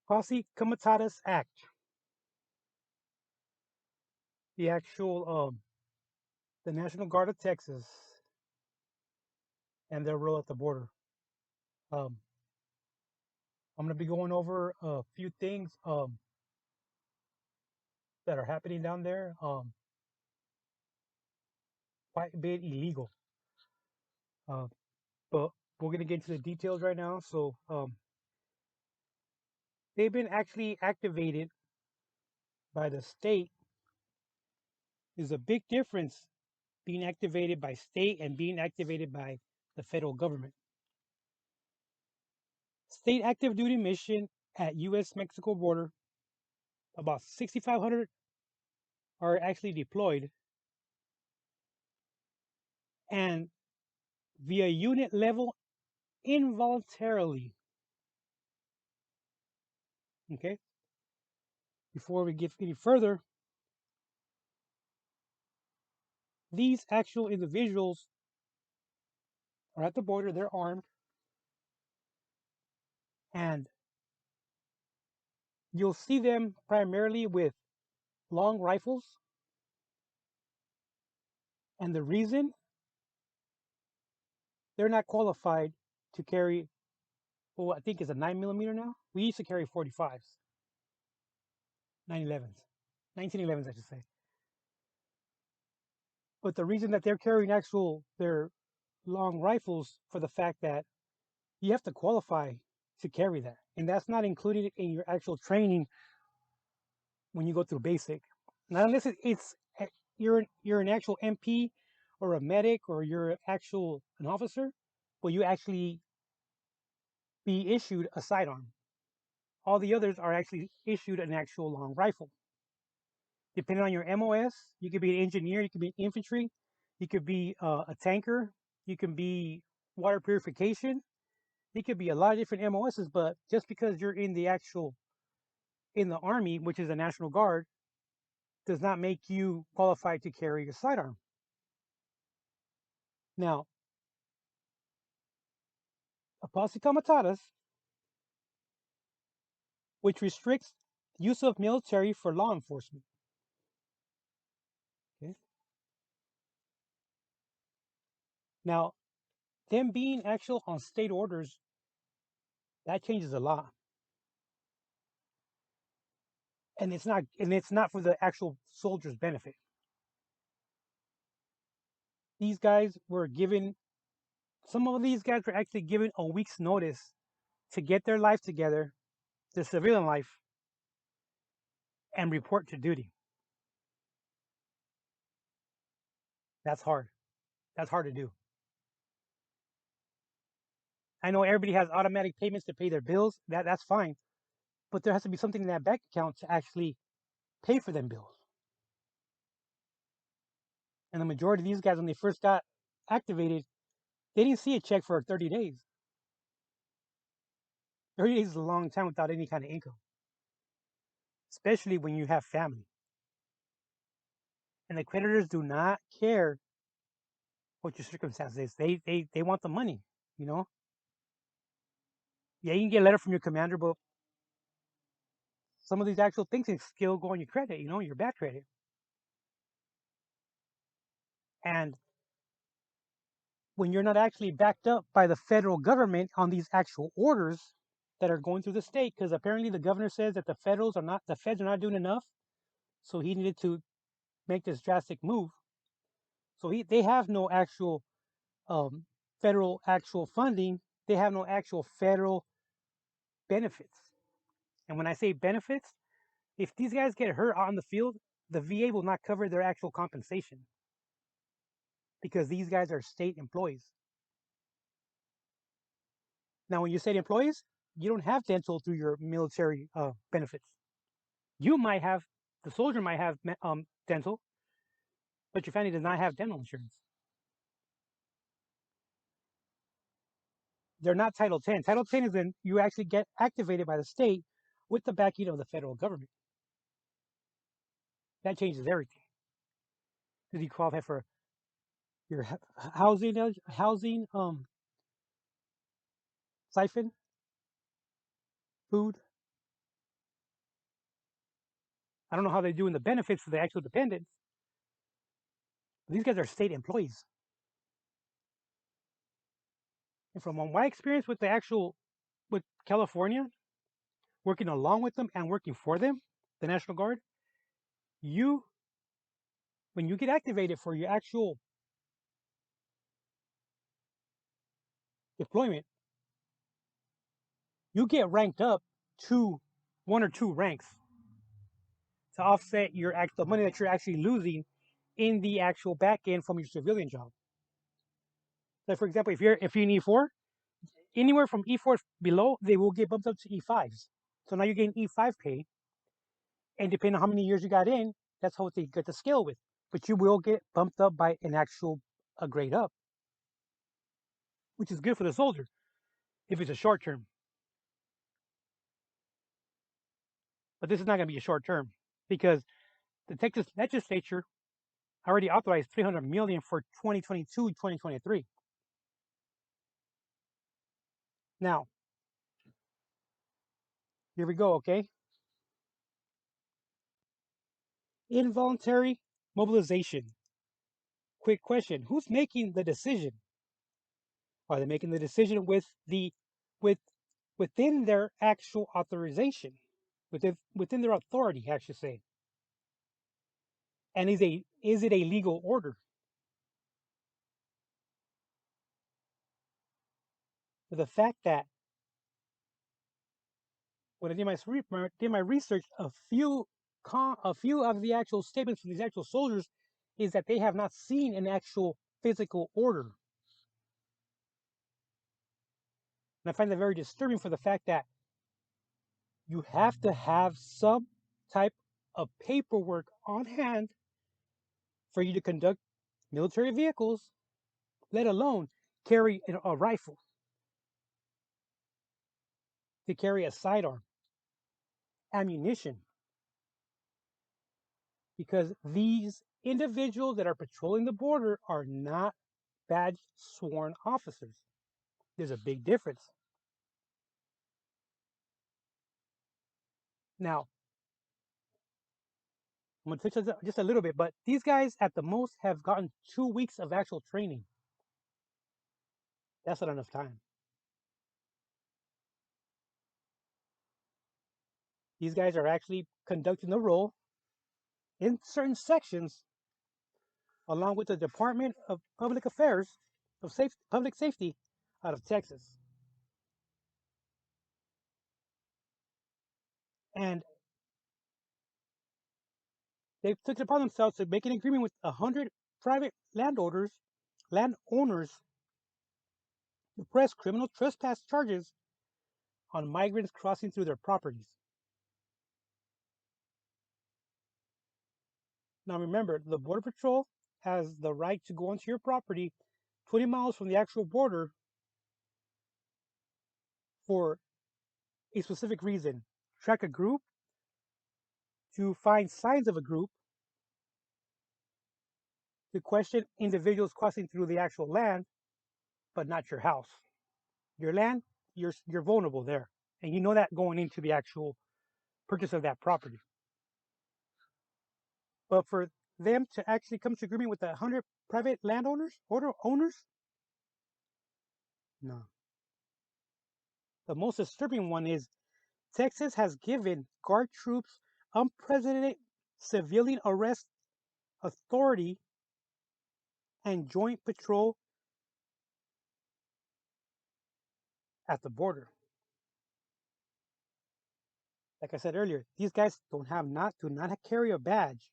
Posse Comitatus Act, the actual the National Guard of Texas and their role at the border. Um, I'm going to be going over a few things that are happening down there, quite a bit illegal. Uh, but we're going to get into the details right now. So they've been actually activated by the state. There's a big difference being activated by state and being activated by the federal government. State active duty mission at U.S. Mexico border, about 6,500 are actually deployed, and via unit level involuntarily. Okay, before we get any further, these actual individuals are at the border, they're armed, and you'll see them primarily with long rifles. And the reason, they're not qualified to carry, well, I think it's a 9mm now. We used to carry 45s, 911s, 1911s, I should say. But the reason that they're carrying their long rifles for the fact that you have to qualify to carry that. And that's not included in your actual training when you go through basic. Not unless you're an actual MP or a medic or you're actual an officer, will you actually be issued a sidearm. All the others are actually issued an actual long rifle. Depending on your MOS, you could be an engineer, you could be infantry, you could be a tanker, you can be water purification. It could be a lot of different MOSs, but just because you're in the army, which is the National Guard, does not make you qualified to carry a sidearm. Now, a posse comitatus, which restricts use of military for law enforcement. Okay. Now, them being actual on state orders, that changes a lot. And it's not for the actual soldiers' benefit. These guys were given some of these guys were actually given a week's notice to get their life together, their civilian life, and report to duty. That's hard. That's hard to do. I know everybody has automatic payments to pay their bills. That's fine, but there has to be something in that bank account to actually pay for them bills. And the majority of these guys, when they first got activated, they didn't see a check for 30 days. 30 days is a long time without any kind of income, especially when you have family. And the creditors do not care what your circumstances is. They want the money, you know. Yeah, you can get a letter from your commander, but some of these actual things can still go on your credit, you know, your bad credit. And when you're not actually backed up by the federal government on these actual orders that are going through the state, because apparently the governor says that the feds are not doing enough, so he needed to make this drastic move. So they have no actual um, federal actual funding. They have no actual federal benefits. And when I say benefits, if these guys get hurt on the field, the VA will not cover their actual compensation because these guys are state employees. Now, when you state employees, you don't have dental through your military benefits. You might have, the soldier might have dental, but your family does not have dental insurance. They're not Title 10. Title 10 is when you actually get activated by the state with the backing of the federal government. That changes everything. Because you qualify for your housing stipend, food, I don't know how they do in the benefits for the actual dependents. But these guys are state employees. And from my experience with the actual with California, working along with them and working for them, the National Guard, you when you get activated for your actual deployment, you get ranked up to one or two ranks to offset your the money that you're actually losing in the actual back end from your civilian job. So, for example, if you're in E4, anywhere from E4 below, they will get bumped up to E5s. So now you're getting E5 pay, and depending on how many years you got in, that's how they get the scale with. But you will get bumped up by an actual a grade up, which is good for the soldier if it's a short term. But this is not going to be a short term because the Texas legislature already authorized 300 million for 2022, 2023. Now, here we go, okay? Involuntary mobilization. Quick question: who's making the decision? Are they making the decision with within their actual authorization, within their authority, I should say? And is it a legal order? For the fact that when I did my research, a few of the actual statements from these actual soldiers is that they have not seen an actual physical order. And I find that very disturbing for the fact that you have to have some type of paperwork on hand for you to conduct military vehicles, let alone carry a rifle, to carry a sidearm, ammunition, because these individuals that are patrolling the border are not badge sworn officers. There's a big difference. Now, I'm going to touch on just a little bit, but these guys at the most have gotten 2 weeks of actual training. That's not enough time. These guys are actually conducting the role in certain sections along with the Department of Public Affairs of Public Safety out of Texas. And they took it upon themselves to make an agreement with 100 private landowners to press criminal trespass charges on migrants crossing through their properties. Now remember, the Border Patrol has the right to go onto your property 20 miles from the actual border for a specific reason: track a group, to find signs of a group, to question individuals crossing through the actual land, but not your house. Your land, you're vulnerable there, and you know that going into the actual purchase of that property. But for them to actually come to agreement with the 100 private landowners, owners, no. The most disturbing one is Texas has given Guard troops unprecedented civilian arrest authority and joint patrol at the border. Like I said earlier, these guys do not carry a badge.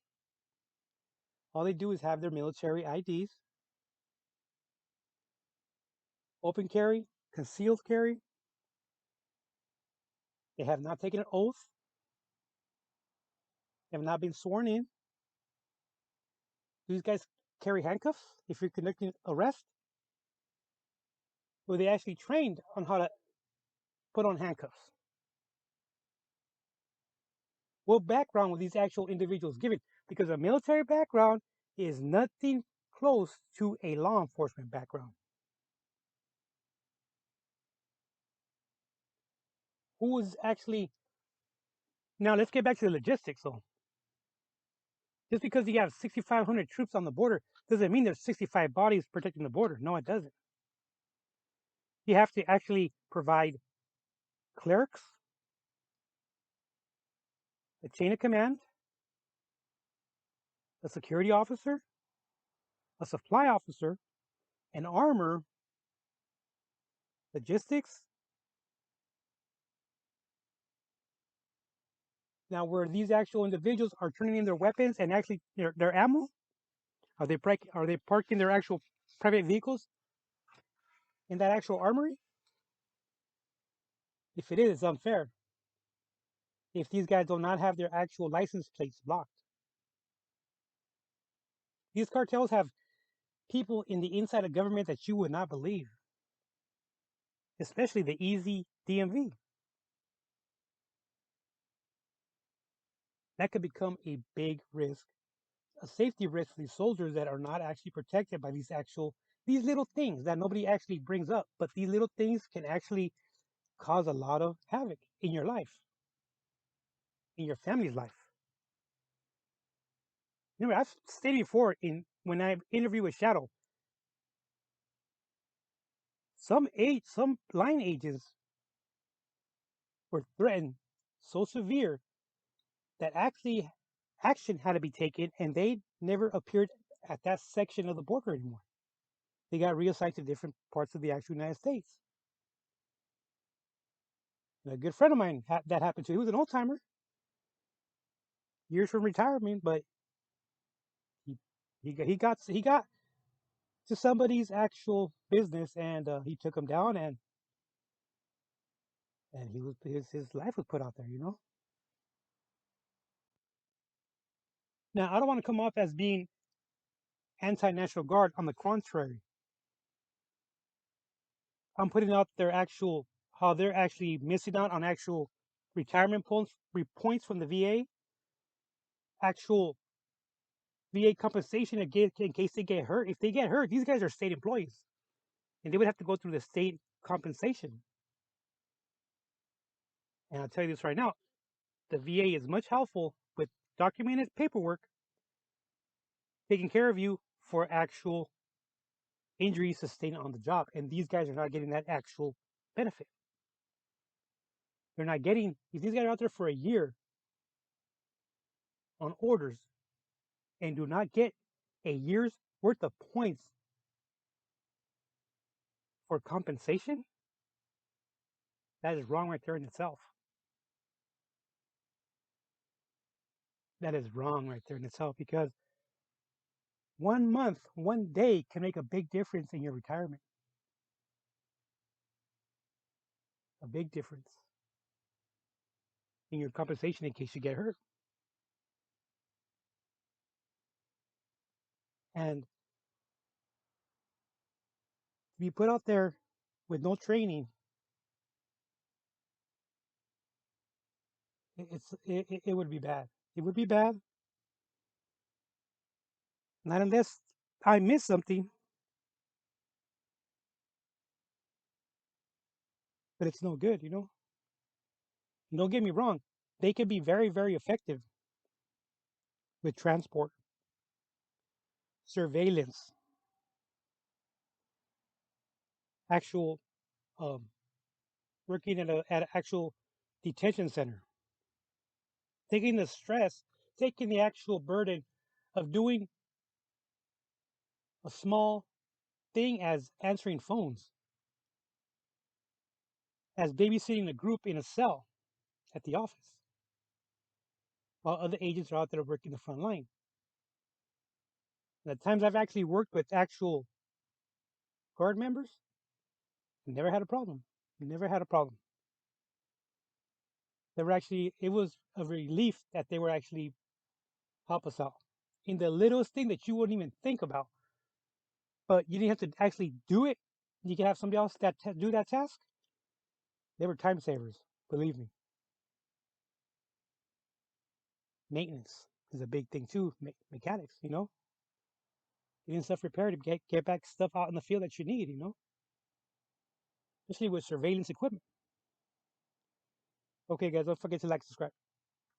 All they do is have their military IDs, open carry, concealed carry. They have not taken an oath. They have not been sworn in. These guys carry handcuffs if you're conducting arrest. Were they actually trained on how to put on handcuffs? What background were these actual individuals given? Because a military background is nothing close to a law enforcement background. Who was actually Now let's get back to the logistics though. Just because you have 6,500 troops on the border doesn't mean there's 65 bodies protecting the border. No, it doesn't. You have to actually provide clerics, a chain of command, a security officer, a supply officer, an armor, logistics. Now, where these actual individuals are turning in their weapons and actually their ammo, are they parking their actual private vehicles in that actual armory? If it is, it's unfair. If these guys do not have their actual license plates blocked, these cartels have people in the inside of government that you would not believe, especially the easy DMV. That could become a big risk, a safety risk for these soldiers that are not actually protected by these little things that nobody actually brings up. But these little things can actually cause a lot of havoc in your life, in your family's life. Remember, I've stated before when I interviewed with Shadow, some line agents were threatened so severe that actually action had to be taken, and they never appeared at that section of the border anymore. They got reassigned to different parts of the actual United States. And a good friend of mine that happened to. He was an old timer, years from retirement, but he he got to somebody's actual business, and he took him down, and his life was put out there. Now, I don't want to come off as being anti-National Guard. On the contrary, I'm putting out their actual how they're actually missing out on actual retirement points from the VA, actual VA compensation in case they get hurt. If they get hurt, these guys are state employees, and they would have to go through the state compensation. And I'll tell you this right now: the VA is much helpful with documented paperwork, taking care of you for actual injuries sustained on the job, and these guys are not getting that actual benefit. They're not getting if these guys are out there for a year on orders and do not get a year's worth of points for compensation. That is wrong right there in itself. That is wrong right there in itself because 1 month, 1 day can make a big difference in your retirement. A big difference in your compensation in case you get hurt. And to be put out there with no training, it would be bad. It would be bad. Not unless I miss something, but it's no good. Don't get me wrong. They can be very, very effective with transport, surveillance, actual um, working at an actual detention center, taking the stress, taking the actual burden of doing a small thing as answering phones, as babysitting a group in a cell at the office, while other agents are out there working the front line. And the times I've actually worked with actual guard members, never had a problem. Never had a problem. It was a relief that they were actually help us out in the littlest thing that you wouldn't even think about. But you didn't have to actually do it. You can have somebody else that do that task. They were time savers, believe me. Maintenance is a big thing too. Mechanics, getting stuff repaired to get back stuff out in the field that you need. Especially with surveillance equipment. Okay, guys, don't forget to like, subscribe.